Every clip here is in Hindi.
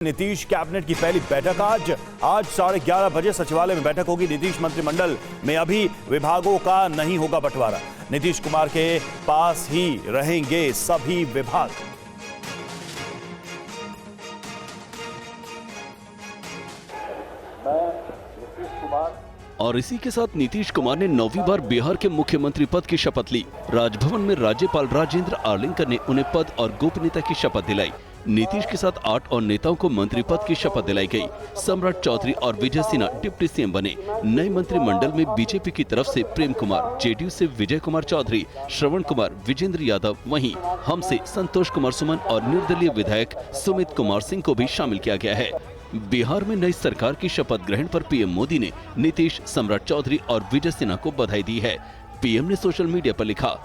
नीतीश कैबिनेट की पहली बैठक आज 11:30 बजे सचिवालय में बैठक होगी। नीतीश मंत्रिमंडल में अभी विभागों का नहीं होगा बंटवारा। नीतीश कुमार के पास ही रहेंगे सभी विभाग। और इसी के साथ नीतीश कुमार ने 9वीं बार बिहार के मुख्यमंत्री पद की शपथ ली। राजभवन में राज्यपाल राजेंद्र आर्लिंकर ने उन्हें पद और गोपनीयता की शपथ दिलाई। नीतीश के साथ 8 और नेताओं को मंत्री पद की शपथ दिलाई गई। सम्राट चौधरी और विजय सिन्हा डिप्टी सीएम बने। नए मंत्रिमंडल में बीजेपी की तरफ से प्रेम कुमार, जेडीयू से विजय कुमार चौधरी, श्रवण कुमार, विजेंद्र यादव, वहीं हम से संतोष कुमार सुमन और निर्दलीय विधायक सुमित कुमार सिंह को भी शामिल किया गया है। बिहार में नई सरकार की शपथ ग्रहण पर पीएम मोदी ने नीतीश, सम्राट चौधरी और विजय सिन्हा को बधाई दी है। पीएम ने सोशल मीडिया पर लिखा,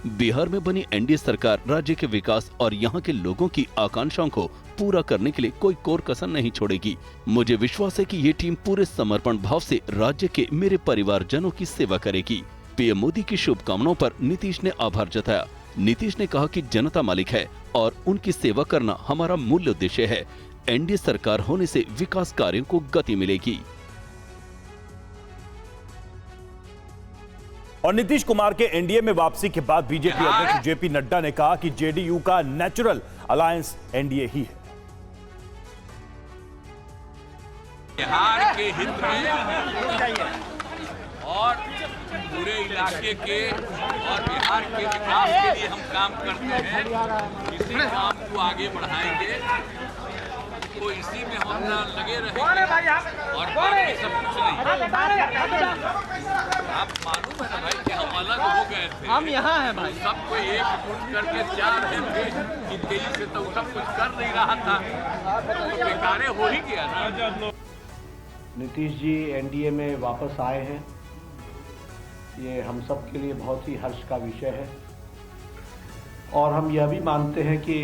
बिहार में बनी एनडीए सरकार राज्य के विकास और यहाँ के लोगों की आकांक्षाओं को पूरा करने के लिए कोई कोर कसर नहीं छोड़ेगी। मुझे विश्वास है कि ये टीम पूरे समर्पण भाव से राज्य के मेरे परिवारजनों की सेवा करेगी। पीएम मोदी की शुभकामनाओं पर नीतीश ने आभार जताया। नीतीश ने कहा कि जनता मालिक है और उनकी सेवा करना हमारा मूल उद्देश्य है। एनडीए सरकार होने से विकास कार्यों को गति मिलेगी। और नीतीश कुमार के एनडीए में वापसी के बाद बीजेपी अध्यक्ष जेपी नड्डा ने कहा कि जेडीयू का नेचुरल अलायंस एनडीए ही है। बिहार के हित में और पूरे इलाके के और बिहार के विकास के लिए हम काम करते हैं। इसी काम को आगे बढ़ाएंगे तो इसी में हम लगे रहेंगे और बाकी सब कुछ नहीं। आप मालूम है ना भाई कि हम अलग हो गए थे, हम यहाँ हैं भाई, सबको एकजुट करके चाह रहे थे कि तेजी से तो सब कुछ कर नहीं रहा था, तो बेकारे हो ही गया ना। नीतीश जी एनडीए में वापस आए हैं, ये हम सब के लिए बहुत ही हर्ष का विषय है। और हम यह भी मानते हैं कि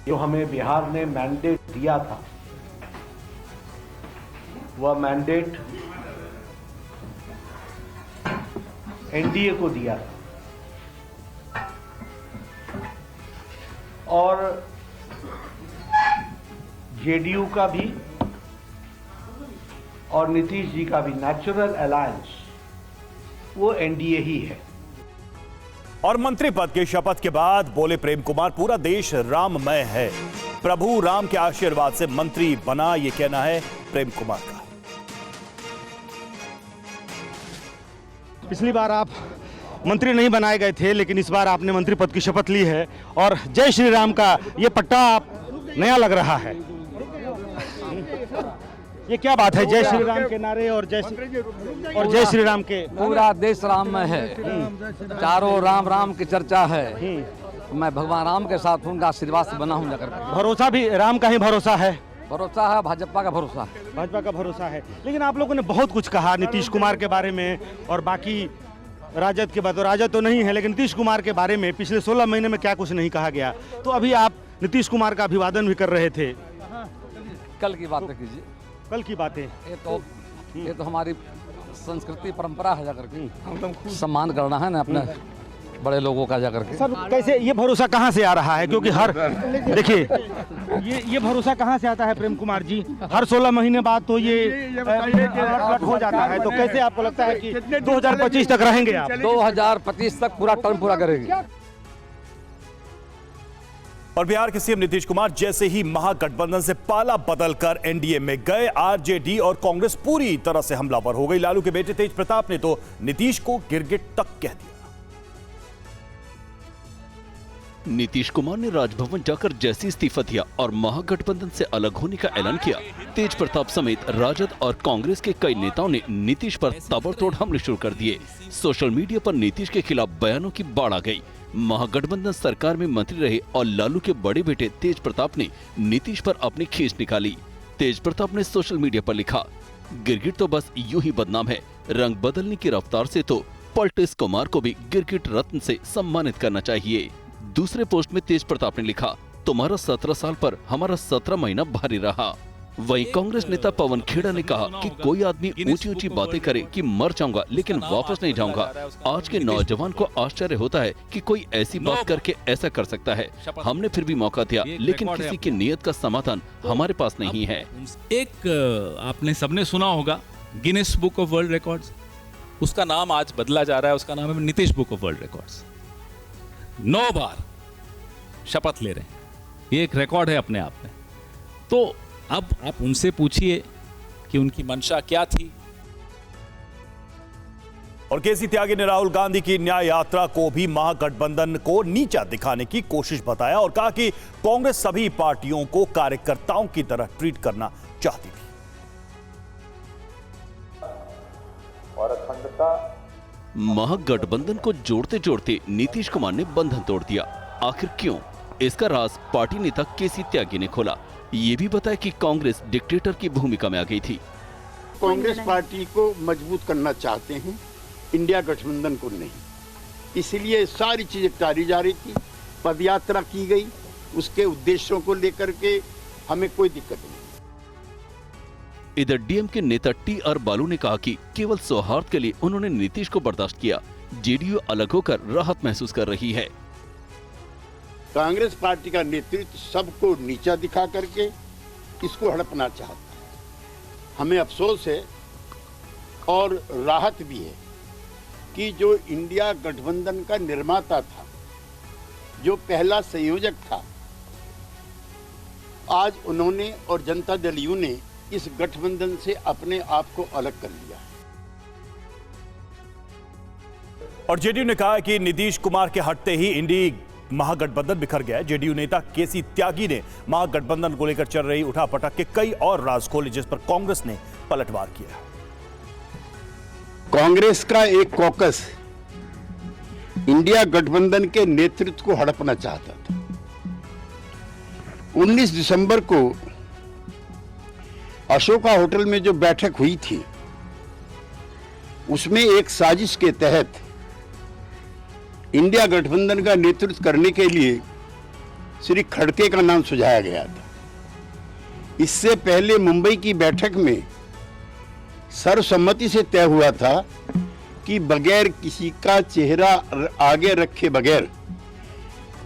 जो हमें बिहार ने मैंडेट दिया था, वह मैंडेट एनडीए को दिया था और जेडीयू का भी और नीतीश जी का भी नेचुरल अलायंस वो एनडीए ही है। और मंत्री पद के शपथ के बाद बोले प्रेम कुमार, पूरा देश राममय है, प्रभु राम के आशीर्वाद से मंत्री बना, ये कहना है प्रेम कुमार का। पिछली बार आप मंत्री नहीं बनाए गए थे, लेकिन इस बार आपने मंत्री पद की शपथ ली है और जय श्री राम का ये पट्टा आप नया लग रहा है। ये क्या बात है, जय श्री राम के नारे और जय श्री राम के। पूरा देश राम में है, चारों राम राम की चर्चा है। मैं भगवान राम के साथ उनका आशीर्वाद से बना हूँ जाकर। भरोसा भी राम का ही भरोसा है, भरोसा है भाजपा का भरोसा है, भाजपा का भरोसा है। लेकिन आप लोगों ने बहुत कुछ कहा नीतीश कुमार के बारे में और बाकी राजद के बारे में। राजद तो नहीं है, लेकिन नीतीश कुमार के बारे में पिछले 16 महीने में क्या कुछ नहीं कहा गया। तो अभी आप नीतीश कुमार का अभिवादन भी कर रहे थे। कल की बात कीजिए, कल की बातें। ये तो हमारी संस्कृति परंपरा है, जाकर के सम्मान करना है ना अपने बड़े लोगों का जाकर के। सर कैसे ये भरोसा कहाँ से आ रहा है, क्योंकि हर देखिए ये भरोसा कहाँ से आता है प्रेम कुमार जी, हर 16 महीने बाद तो ये फ्लट हो जाता है। तो कैसे आपको लगता है कि 2025 तक रहेंगे आप? 2025 तक पूरा टर्म पूरा करेंगे। और बिहार के सीएम नीतीश कुमार जैसे ही महागठबंधन से पाला बदलकर एनडीए में गए, आरजेडी और कांग्रेस पूरी तरह से हमलावर हो गई। लालू के बेटे तेज प्रताप ने तो नीतीश को गिरगिट तक कह दिया। नीतीश कुमार ने राजभवन जाकर जैसे इस्तीफा दिया और महागठबंधन से अलग होने का ऐलान किया, तेज प्रताप समेत राजद और कांग्रेस के कई नेताओं ने नीतीश पर ताबड़तोड़ हमले शुरू कर दिए। सोशल मीडिया पर नीतीश के खिलाफ बयानों की बाढ़ आ गई। महागठबंधन सरकार में मंत्री रहे और लालू के बड़े बेटे तेज प्रताप ने नीतीश पर अपनी खींच निकाली। तेज प्रताप ने सोशल मीडिया पर लिखा, गिरगिट तो बस यूं ही बदनाम है, रंग बदलने की रफ्तार से तो पलटेश कुमार को भी गिरगिट रत्न से सम्मानित करना चाहिए। दूसरे पोस्ट में तेज प्रताप ने लिखा, तुम्हारा 17 साल पर हमारा 17 महीना भारी रहा। वहीं कांग्रेस नेता पवन खेड़ा ने कहा कि कोई आदमी ऊंची ऊंची बातें करे कि मर जाऊंगा लेकिन वापस नहीं जाऊंगा। आज के नौजवान को आश्चर्य होता है कि कोई ऐसी बात करके ऐसा कर सकता है। हमने फिर भी मौका दिया लेकिन किसी की नीयत का समाधान हमारे पास नहीं है। एक आपने सबने सुना होगा Guinness book of world records, उसका नाम आज बदला जा रहा है, उसका नाम है Nitish book of world records. 9 बार शपथ ले रहे हैं, ये एक रिकॉर्ड है अपने आप में। तो अब आप उनसे पूछिए कि उनकी मंशा क्या थी। और केसी त्यागी ने राहुल गांधी की न्याय यात्रा को भी महागठबंधन को नीचा दिखाने की कोशिश बताया और कहा कि कांग्रेस सभी पार्टियों को कार्यकर्ताओं की तरह ट्रीट करना चाहती थी और अखंडता। महागठबंधन को जोड़ते जोड़ते नीतीश कुमार ने बंधन तोड़ दिया। आखिर क्यों? इसका राज पार्टी नेता केसी त्यागी ने खोला। ये भी बताया कि कांग्रेस डिक्टेटर की भूमिका में आ गई थी। कांग्रेस पार्टी को मजबूत करना चाहते हैं, इंडिया गठबंधन को नहीं। इसलिए सारी चीजें टाली जा रही थी, पदयात्रा की गई, उसके उद्देश्यों को लेकर के हमें कोई दिक्कत नहीं। इधर डीएम के नेता टी.आर. बालू ने कहा कि केवल सौहार्द के लिए उन्होंने नीतीश को बर्दाश्त किया। जेडीयू अलग होकर राहत महसूस कर रही है। कांग्रेस पार्टी का नेतृत्व सबको नीचा दिखा करके इसको हड़पना चाहता है। हमें अफसोस है और राहत भी है कि जो इंडिया गठबंधन का निर्माता था, जो पहला संयोजक था, आज उन्होंने और जनता दल यू ने इस गठबंधन से अपने आप को अलग कर लिया है। और जेडीयू ने कहा कि नीतीश कुमार के हटते ही इंडी महागठबंधन बिखर गया है। जेडीयू नेता केसी त्यागी ने महागठबंधन को लेकर चल रही उठापटक के कई और राज खोले जिस पर कांग्रेस ने पलटवार किया। कांग्रेस का एक कॉकस इंडिया गठबंधन के नेतृत्व को हड़पना चाहता था। 19 दिसंबर को अशोका होटल में जो बैठक हुई थी, उसमें एक साजिश के तहत इंडिया गठबंधन का नेतृत्व करने के लिए श्री खड़गे का नाम सुझाया गया था। इससे पहले मुंबई की बैठक में सर्वसम्मति से तय हुआ था कि बगैर किसी का चेहरा आगे रखे बगैर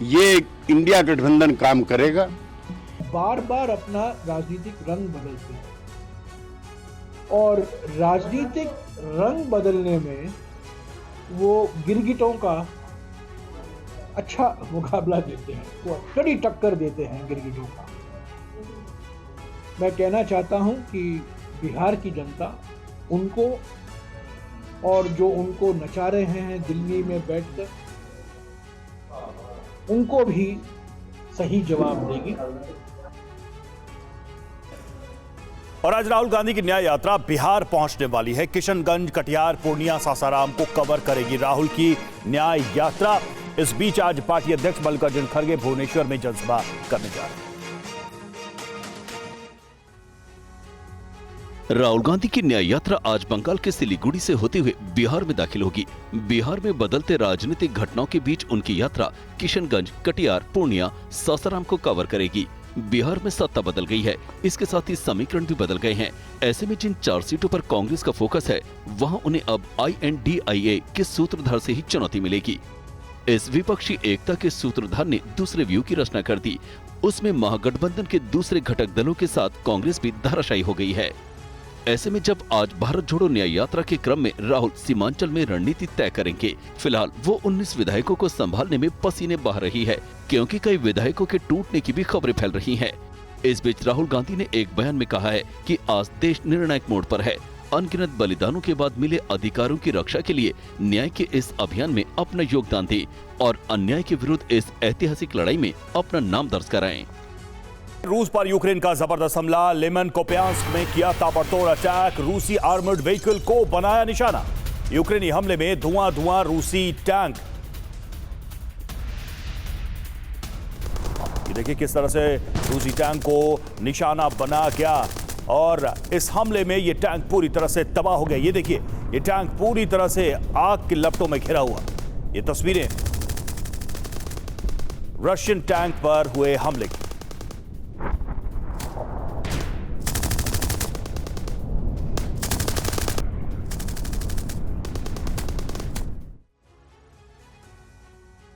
ये इंडिया गठबंधन काम करेगा। बार बार अपना राजनीतिक रंग बदलते हैं और राजनीतिक रंग बदलने में वो गिरगिटों का अच्छा मुकाबला देते हैं, वो कड़ी टक्कर देते हैं गिरगिटों का। मैं कहना चाहता हूं कि बिहार की जनता उनको और जो उनको नचा रहे हैं दिल्ली में बैठकर, उनको भी सही जवाब देगी। और आज राहुल गांधी की न्याय यात्रा बिहार पहुंचने वाली है। किशनगंज, कटिहार, पूर्णिया, सासाराम को कवर करेगी राहुल की न्याय यात्रा। इस बीच आज पार्टी अध्यक्ष मल्लिकार्जुन खड़गे भुवनेश्वर में जनसभा करने जा रहे हैं। राहुल गांधी की न्याय यात्रा आज बंगाल के सिलीगुड़ी से होते हुए बिहार में दाखिल होगी। बिहार में बदलते राजनीतिक घटनाओं के बीच उनकी यात्रा किशनगंज, कटिहार, पूर्णिया, सासाराम को कवर करेगी। बिहार में सत्ता बदल गई है, इसके साथ ही समीकरण भी बदल गए हैं। ऐसे में जिन 4 सीटों पर कांग्रेस का फोकस है, वहां उन्हें अब INDIA के सूत्रधार से ही चुनौती मिलेगी। इस विपक्षी एकता के सूत्रधार ने दूसरे व्यू की रचना कर दी। उसमें महागठबंधन के दूसरे घटक दलों के साथ कांग्रेस भी धराशायी हो गई है। ऐसे में जब आज भारत जोड़ो न्याय यात्रा के क्रम में राहुल सीमांचल में रणनीति तय करेंगे, फिलहाल वो 19 विधायकों को संभालने में पसीने बहा रही है, क्योंकि कई विधायकों के टूटने की भी खबरें फैल रही हैं। इस बीच राहुल गांधी ने एक बयान में कहा है कि आज देश निर्णायक मोड़ पर है। अनगिनत बलिदानों के बाद मिले अधिकारों की रक्षा के लिए न्याय के इस अभियान में अपना योगदान दें और अन्याय के विरुद्ध इस ऐतिहासिक लड़ाई में अपना नाम दर्ज कराएं। रूस पर यूक्रेन का जबरदस्त हमला। लेमन कोपियांस्क में किया ताबड़तोड़ अटैक। रूसी आर्मर्ड व्हीकल को बनाया निशाना। यूक्रेनी हमले में धुआं रूसी टैंक। ये देखिए किस तरह से रूसी टैंक को निशाना बना गया और इस हमले में ये टैंक पूरी तरह से तबाह हो गया। ये देखिए, ये टैंक पूरी तरह से आग की लपटों में घिरा हुआ। ये तस्वीरें रशियन टैंक पर हुए हमले की।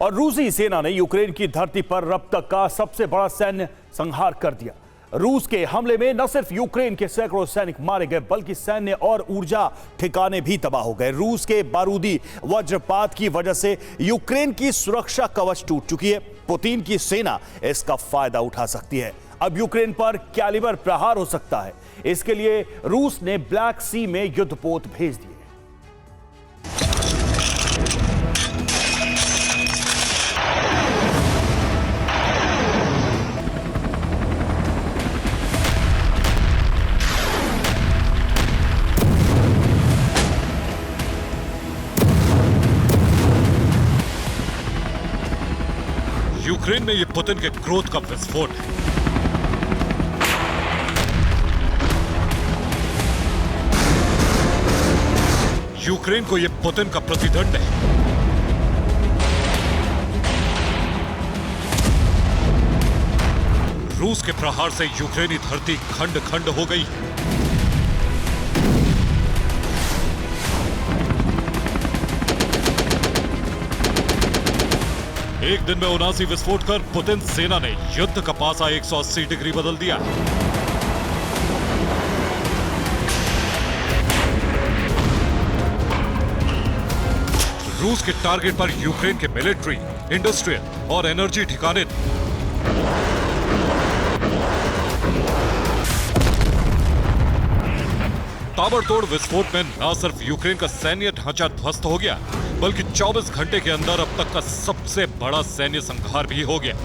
और रूसी सेना ने यूक्रेन की धरती पर अब तक का सबसे बड़ा सैन्य संहार कर दिया। रूस के हमले में न सिर्फ यूक्रेन के सैकड़ों सैनिक मारे गए बल्कि सैन्य और ऊर्जा ठिकाने भी तबाह हो गए। रूस के बारूदी वज्रपात की वजह से यूक्रेन की सुरक्षा कवच टूट चुकी है। पुतिन की सेना इसका फायदा उठा सकती है। अब यूक्रेन पर कैलिबर प्रहार हो सकता है। इसके लिए रूस ने ब्लैक सी में युद्धपोत भेज दिए। यूक्रेन में ये पुतिन के क्रोध का विस्फोट है। यूक्रेन को ये पुतिन का प्रतिदंड है। रूस के प्रहार से यूक्रेनी धरती खंड खंड हो गई है। एक दिन में 79 विस्फोट कर पुतिन सेना ने युद्ध का पासा 180 डिग्री बदल दिया। रूस के टारगेट पर यूक्रेन के मिलिट्री, इंडस्ट्रियल और एनर्जी ठिकाने ताबड़तोड़ विस्फोट में न सिर्फ यूक्रेन का सैन्य ढांचा ध्वस्त हो गया बल्कि 24 घंटे के अंदर अब तक का सबसे बड़ा सैन्य संहार भी हो गया।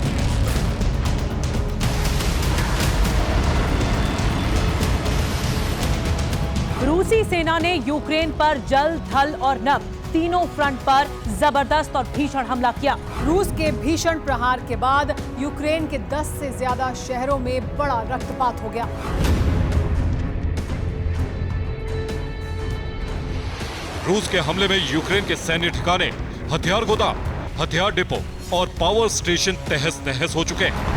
रूसी सेना ने यूक्रेन पर जल, थल और नभ तीनों फ्रंट पर जबरदस्त और भीषण हमला किया। रूस के भीषण प्रहार के बाद यूक्रेन के 10 से ज्यादा शहरों में बड़ा रक्तपात हो गया। रूस के हमले में यूक्रेन के सैन्य ठिकाने, हथियार गोदाम, हथियार डिपो और पावर स्टेशन तहस नहस हो चुके हैं।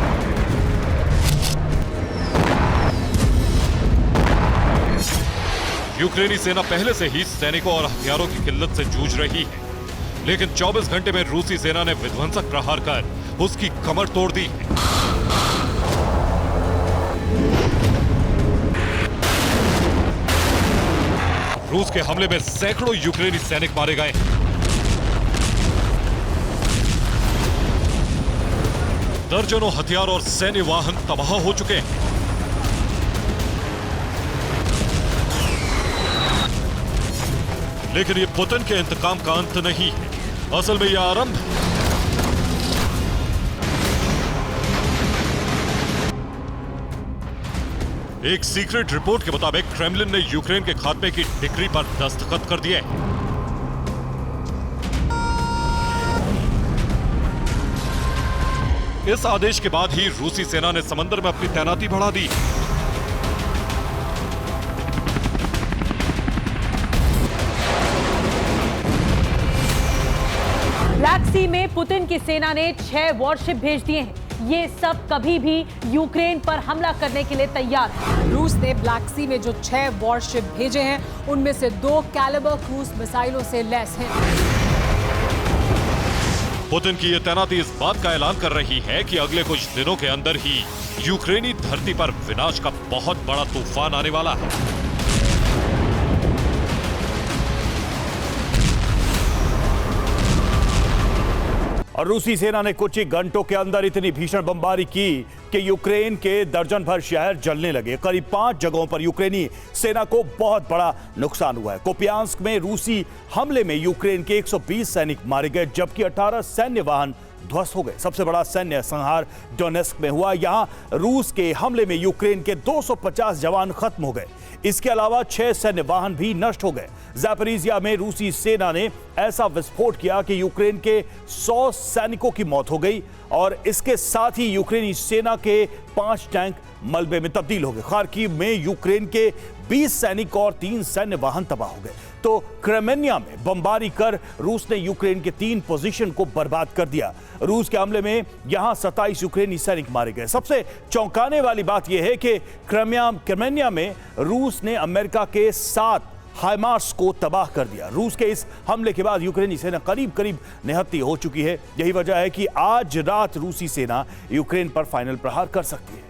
यूक्रेनी सेना पहले से ही सैनिकों और हथियारों की किल्लत से जूझ रही है, लेकिन 24 घंटे में रूसी सेना ने विध्वंसक प्रहार कर उसकी कमर तोड़ दी है। रूस के हमले में सैकड़ों यूक्रेनी सैनिक मारे गए। दर्जनों हथियार और सैन्य वाहन तबाह हो चुके हैं। लेकिन ये पुतिन के इंतकाम का अंत नहीं है, असल में यह आरंभ है। एक सीक्रेट रिपोर्ट के मुताबिक क्रेमलिन ने यूक्रेन के खात्मे की डिक्री पर दस्तखत कर दिए। इस आदेश के बाद ही रूसी सेना ने समंदर में अपनी तैनाती बढ़ा दी। ब्लैक सी में पुतिन की सेना ने 6 वॉरशिप भेज दिए हैं। ये सब कभी भी यूक्रेन पर हमला करने के लिए तैयार है। रूस ने ब्लैक सी में जो 6 वॉरशिप भेजे हैं उनमें से 2 कैलिबर क्रूज मिसाइलों से लैस हैं। पुतिन की ये तैनाती इस बात का ऐलान कर रही है कि अगले कुछ दिनों के अंदर ही यूक्रेनी धरती पर विनाश का बहुत बड़ा तूफान आने वाला है। और रूसी सेना ने कुछ ही घंटों के अंदर इतनी भीषण बमबारी की कि यूक्रेन के दर्जन भर शहर जलने लगे। करीब 5 जगहों पर यूक्रेनी सेना को बहुत बड़ा नुकसान हुआ है। कुपियांस्क में रूसी हमले में यूक्रेन के 120 सैनिक मारे गए जबकि 18 सैन्य वाहन ध्वस्त हो गए। सबसे बड़ा सैन्य संहार डोनेस्क में हुआ। यहां रूस के हमले में यूक्रेन के 250 जवान खत्म हो गए। इसके अलावा 6 सैन्य वाहन भी नष्ट हो गए। ज़ैपोरिज़िया में रूसी सेना ने ऐसा विस्फोट किया कि यूक्रेन के 100 सैनिकों की मौत हो गई और इसके साथ ही यूक्रेनी सेना के 5 टैंक मलबे में तब्दील हो गए। खार्किव में यूक्रेन के 20 सैनिक और 3 सैन्य वाहन तबाह हो गए। तो क्रेमेनिया में बमबारी कर रूस ने यूक्रेन के 3 पोजीशन को बर्बाद कर दिया। रूस के हमले में यहां 27 यूक्रेनी सैनिक मारे गए। सबसे चौंकाने वाली बात यह है कि क्रेमेनिया में रूस ने अमेरिका के 7 हाइमार्स को तबाह कर दिया। रूस के इस हमले के बाद यूक्रेनी सेना करीब करीब निहत्ती हो चुकी है। यही वजह है कि आज रात रूसी सेना यूक्रेन पर फाइनल प्रहार कर सकती है।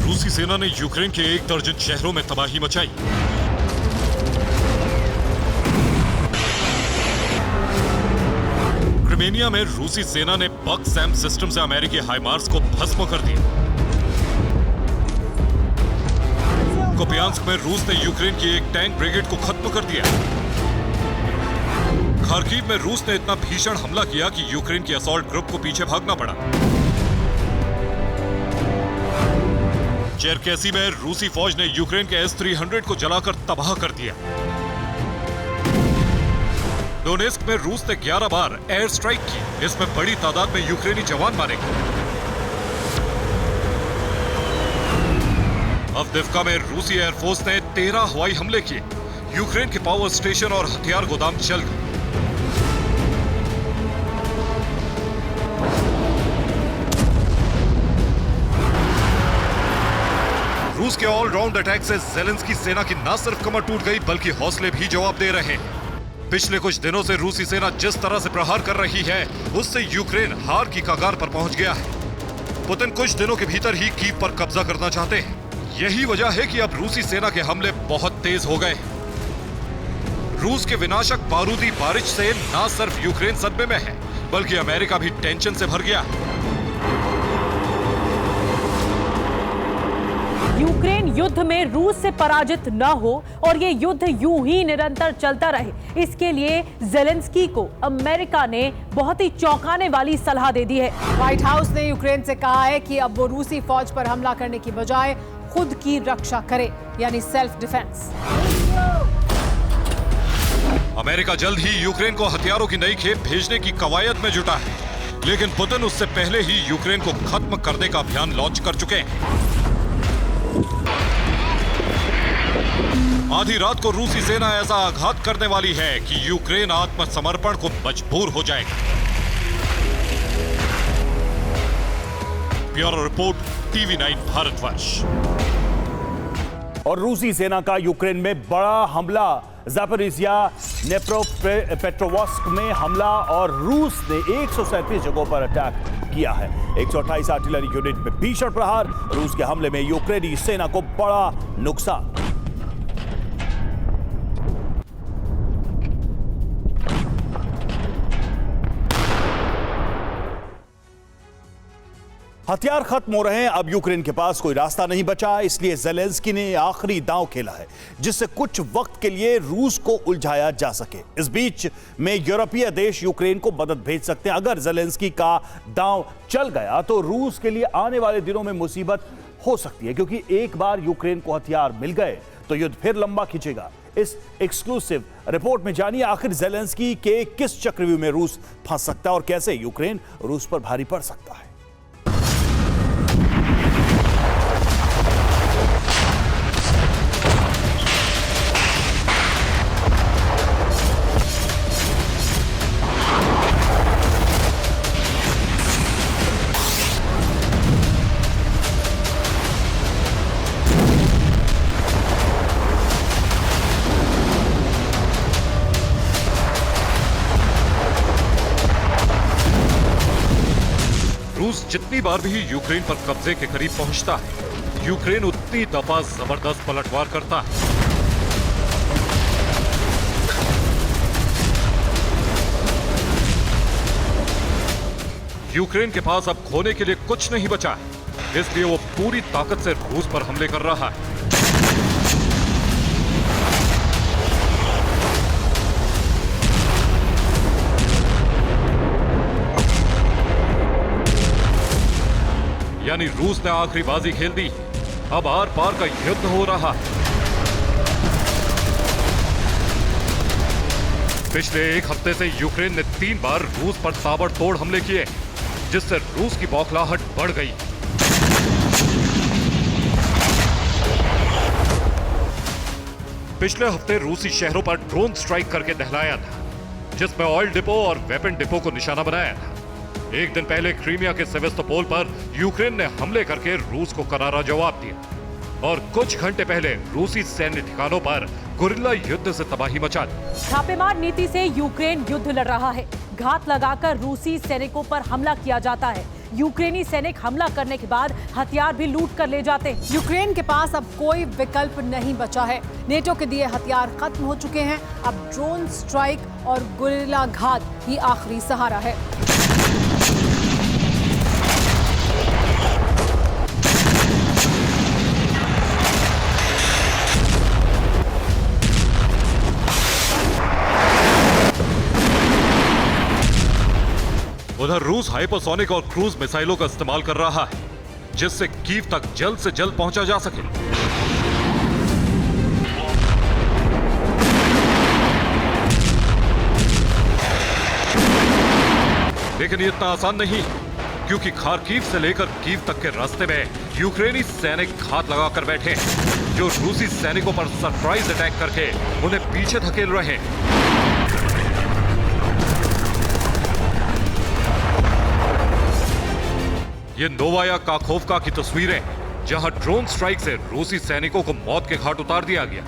रूसी सेना ने यूक्रेन के 1 दर्जन शहरों में तबाही मचाई। क्रिमेनिया में रूसी सेना ने बग-सैम सिस्टम से अमेरिकी हाइमार्स को भस्म कर दिया। कुपियांस्क में रूस ने यूक्रेन की एक टैंक ब्रिगेड को खत्म कर दिया। खार्किव में रूस ने इतना भीषण हमला किया कि यूक्रेन की असॉल्ट ग्रुप को पीछे भागना पड़ा। चेरकेसी में रूसी फौज ने यूक्रेन के S-300 को जलाकर तबाह कर दिया। डोनेस्क में रूस ने 11 बार एयर स्ट्राइक की। इसमें बड़ी तादाद में यूक्रेनी जवान मारे गए। अवदिव्का में रूसी एयरफोर्स ने 13 हवाई हमले किए। यूक्रेन के पावर स्टेशन और हथियार गोदाम जल गए। रूस के ऑलराउंड अटैक से ज़ेलेंस्की सेना की न सिर्फ कमर टूट गई बल्कि हौसले भी जवाब दे रहे हैं। पिछले कुछ दिनों से रूसी सेना जिस तरह से प्रहार कर रही है उससे यूक्रेन हार की कगार पर पहुंच गया है। पुतिन कुछ दिनों के भीतर ही कीव पर कब्जा करना चाहते हैं। यही वजह है कि अब रूसी सेना के हमले बहुत तेज हो गए। रूस के विनाशक बारूदी बारिश से न सिर्फ यूक्रेन सदमे में है बल्कि अमेरिका भी टेंशन से भर गया। यूक्रेन युद्ध में रूस से पराजित न हो और ये युद्ध यूं ही निरंतर चलता रहे, इसके लिए ज़ेलेंस्की को अमेरिका ने बहुत ही चौंकाने वाली सलाह दे दी है। व्हाइट हाउस ने यूक्रेन से कहा है कि अब वो रूसी फौज पर हमला करने की बजाय खुद की रक्षा करे, यानी सेल्फ डिफेंस। अमेरिका जल्द ही यूक्रेन को हथियारों की नई खेप भेजने की कवायद में जुटा है, लेकिन पुतिन उससे पहले ही यूक्रेन को खत्म करने का अभियान लॉन्च कर चुके हैं। आधी रात को रूसी सेना ऐसा आघात करने वाली है कि यूक्रेन आत्मसमर्पण को मजबूर हो जाएगा। Bureau report, TV9 Bharatvarsh. और रूसी सेना का यूक्रेन में बड़ा हमला। ज़ापोरिजिया, नेप्रोपेट्रोवस्क में हमला और रूस ने 137 जगहों पर अटैक किया है। 128 आर्टिलरी यूनिट में भीषण प्रहार। रूस के हमले में यूक्रेनी सेना को बड़ा नुकसान। हथियार खत्म हो रहे हैं। अब यूक्रेन के पास कोई रास्ता नहीं बचा, इसलिए ज़ेलेंस्की ने आखिरी दांव खेला है जिससे कुछ वक्त के लिए रूस को उलझाया जा सके। इस बीच में यूरोपीय देश यूक्रेन को मदद भेज सकते हैं। अगर ज़ेलेंस्की का दांव चल गया तो रूस के लिए आने वाले दिनों में मुसीबत हो सकती है, क्योंकि एक बार यूक्रेन को हथियार मिल गए तो युद्ध फिर लंबा खिंचेगा। इस एक्सक्लूसिव रिपोर्ट में जानिए आखिर ज़ेलेंस्की के किस चक्रव्यूह में रूस फंस सकता है और कैसे यूक्रेन रूस पर भारी पड़ सकता है। रूस जितनी बार भी यूक्रेन पर कब्जे के करीब पहुंचता है, यूक्रेन उतनी दफा जबरदस्त पलटवार करता है। यूक्रेन के पास अब खोने के लिए कुछ नहीं बचा है, इसलिए वो पूरी ताकत से रूस पर हमले कर रहा है। यानी रूस ने आखिरी बाजी खेल दी। अब आर पार का युद्ध हो रहा है। पिछले एक हफ्ते से यूक्रेन ने 3 बार रूस पर ताबड़तोड़ हमले किए, जिससे रूस की बौखलाहट बढ़ गई। पिछले हफ्ते रूसी शहरों पर ड्रोन स्ट्राइक करके दहलाया था, जिसमें ऑयल डिपो और वेपन डिपो को निशाना बनाया था। एक दिन पहले क्रीमिया के सेवेस्तोपोल पर यूक्रेन ने हमले करके रूस को करारा जवाब दिया और कुछ घंटे पहले रूसी सैन्य ठिकानों पर गुरिल्ला युद्ध से तबाही मचा दी। छापेमार नीति से यूक्रेन युद्ध लड़ रहा है। घात लगाकर रूसी सैनिकों पर हमला किया जाता है। यूक्रेनी सैनिक हमला करने के बाद हथियार भी लूट कर ले जाते हैं। यूक्रेन के पास अब कोई विकल्प नहीं बचा है। नेटो के दिए हथियार खत्म हो चुके हैं। अब ड्रोन स्ट्राइक और गुरिल्ला घात ही आखिरी सहारा है। उधर रूस हाइपरसोनिक और क्रूज मिसाइलों का इस्तेमाल कर रहा है, जिससे कीव तक जल्द से जल्द पहुंचा जा सके। लेकिन ये इतना आसान नहीं, क्योंकि खार्किव से लेकर कीव तक के रास्ते में यूक्रेनी सैनिक घात लगाकर बैठे हैं, जो रूसी सैनिकों पर सरप्राइज अटैक करके उन्हें पीछे धकेल रहे हैं। ये नोवाया काखोवका की तस्वीरें, जहां ड्रोन स्ट्राइक से रूसी सैनिकों को मौत के घाट उतार दिया गया।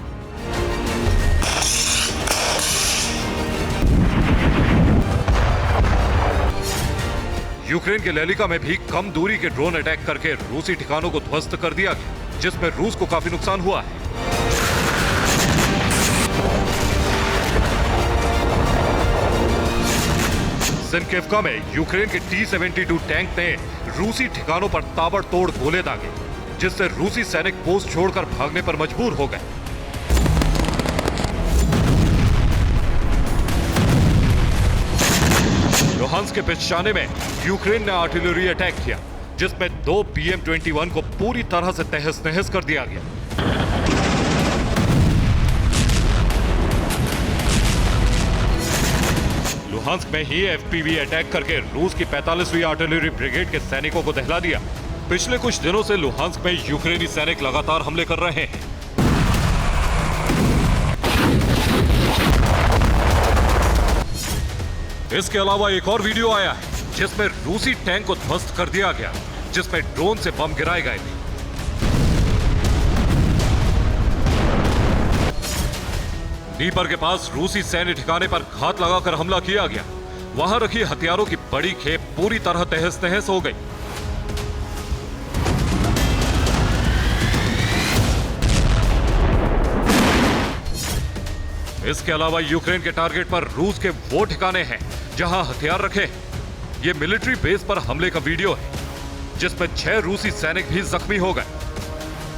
यूक्रेन के लेलिका में भी कम दूरी के ड्रोन अटैक करके रूसी ठिकानों को ध्वस्त कर दिया गया, जिसमें रूस को काफी नुकसान हुआ है। सिनकेव्का में यूक्रेन के T-72 टैंक ने रूसी ठिकानों पर ताबड़तोड़ गोले दागे, जिससे रूसी सैनिक पोस्ट छोड़कर भागने पर मजबूर हो गए। लुहांस्क के पिछाने में यूक्रेन ने आर्टिलरी अटैक किया, जिसमें 2 PM-21 को पूरी तरह से तहस नहस कर दिया गया। लुहांस्क में ही FPV अटैक करके रूस की 45वीं आर्टिलरी ब्रिगेड के सैनिकों को दहला दिया। पिछले कुछ दिनों से लुहांस्क में यूक्रेनी सैनिक लगातार हमले कर रहे हैं। इसके अलावा एक और वीडियो आया है, जिसमें रूसी टैंक को ध्वस्त कर दिया गया, जिसमें ड्रोन से बम गिराए गए थे। नीपर के पास रूसी सैन्य ठिकाने पर घात लगाकर हमला किया गया। वहां रखी हथियारों की बड़ी खेप पूरी तरह तहस नहस हो गई। इसके अलावा यूक्रेन के टारगेट पर रूस के वो ठिकाने हैं जहां हथियार रखे। ये मिलिट्री बेस पर हमले का वीडियो है, जिसमें 6 रूसी सैनिक भी जख्मी हो गए।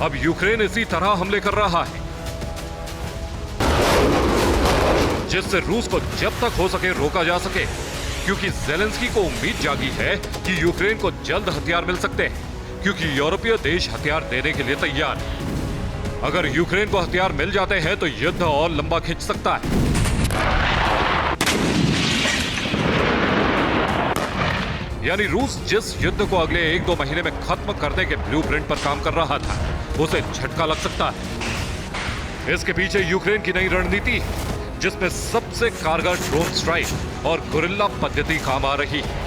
अब यूक्रेन इसी तरह हमले कर रहा है, जिससे रूस को जब तक हो सके रोका जा सके, क्योंकि ज़ेलेंस्की को उम्मीद जागी है कि यूक्रेन को जल्द हथियार मिल सकते हैं, क्योंकि यूरोपीय देश हथियार देने के लिए तैयार है। अगर यूक्रेन को हथियार मिल जाते हैं तो युद्ध और लंबा खिंच सकता है। यानी रूस जिस युद्ध को अगले 1-2 महीने में खत्म करने के ब्लूप्रिंट पर काम कर रहा था, उसे झटका लग सकता है। इसके पीछे यूक्रेन की नई रणनीति, जिसमें सबसे कारगर ड्रोन स्ट्राइक और गुरिल्ला पद्धति काम आ रही है।